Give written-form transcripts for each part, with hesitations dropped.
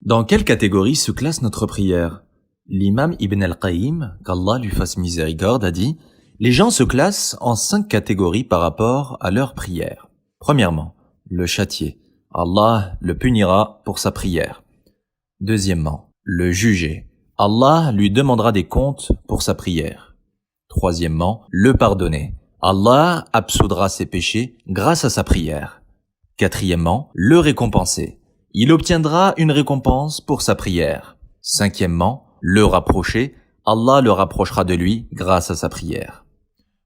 Dans quelle catégorie se classe notre prière? L'imam Ibn al-Qayyim, qu'Allah lui fasse miséricorde, a dit « Les gens se classent en 5 catégories par rapport à leur prière. Premièrement, le châtier. Allah le punira pour sa prière. Deuxièmement, le juger. Allah lui demandera des comptes pour sa prière. Troisièmement, le pardonner. Allah absoudra ses péchés grâce à sa prière. Quatrièmement, le récompenser. Il obtiendra une récompense pour sa prière. Cinquièmement, le rapprocher. Allah le rapprochera de lui grâce à sa prière.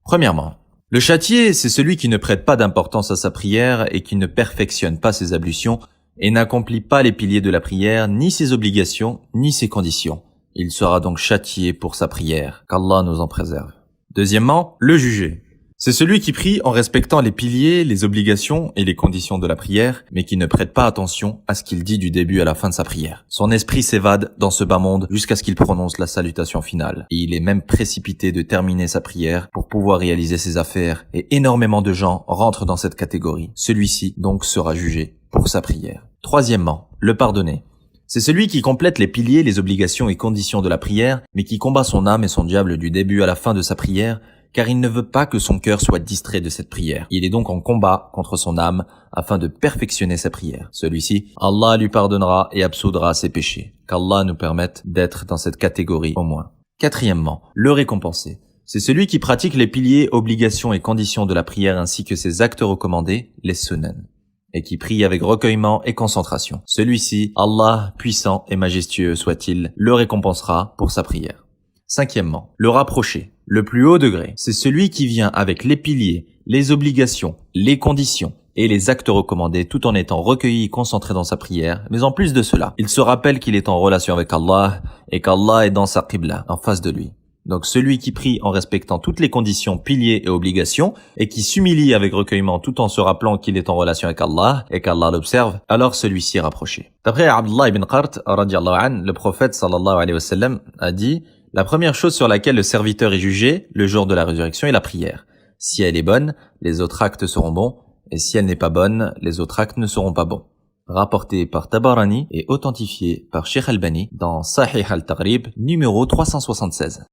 Premièrement, le châtié, c'est celui qui ne prête pas d'importance à sa prière et qui ne perfectionne pas ses ablutions et n'accomplit pas les piliers de la prière, ni ses obligations, ni ses conditions. Il sera donc châtié pour sa prière, qu'Allah nous en préserve. Deuxièmement, le juger. C'est celui qui prie en respectant les piliers, les obligations et les conditions de la prière, mais qui ne prête pas attention à ce qu'il dit du début à la fin de sa prière. Son esprit s'évade dans ce bas monde jusqu'à ce qu'il prononce la salutation finale. Et il est même précipité de terminer sa prière pour pouvoir réaliser ses affaires, et énormément de gens rentrent dans cette catégorie. Celui-ci donc sera jugé pour sa prière. Troisièmement, le pardonner. C'est celui qui complète les piliers, les obligations et conditions de la prière, mais qui combat son âme et son diable du début à la fin de sa prière, car il ne veut pas que son cœur soit distrait de cette prière. Il est donc en combat contre son âme afin de perfectionner sa prière. Celui-ci, Allah lui pardonnera et absoudra ses péchés. Qu'Allah nous permette d'être dans cette catégorie au moins. Quatrièmement, le récompenser. C'est celui qui pratique les piliers, obligations et conditions de la prière ainsi que ses actes recommandés, les sunan, et qui prie avec recueillement et concentration. Celui-ci, Allah, puissant et majestueux soit-il, le récompensera pour sa prière. Cinquièmement, le rapprocher, le plus haut degré. C'est celui qui vient avec les piliers, les obligations, les conditions et les actes recommandés tout en étant recueilli et concentré dans sa prière. Mais en plus de cela, il se rappelle qu'il est en relation avec Allah et qu'Allah est dans sa qibla, en face de lui. Donc celui qui prie en respectant toutes les conditions, piliers et obligations et qui s'humilie avec recueillement tout en se rappelant qu'il est en relation avec Allah et qu'Allah l'observe, alors celui-ci est rapproché. D'après Abdullah ibn Qart, radiallahu anhu, le prophète sallallahu alayhi wa sallam a dit « La première chose sur laquelle le serviteur est jugé le jour de la résurrection est la prière. Si elle est bonne, les autres actes seront bons, et si elle n'est pas bonne, les autres actes ne seront pas bons. » Rapporté par Tabarani et authentifié par Sheikh Albani dans Sahih al-Taghrib numéro 376.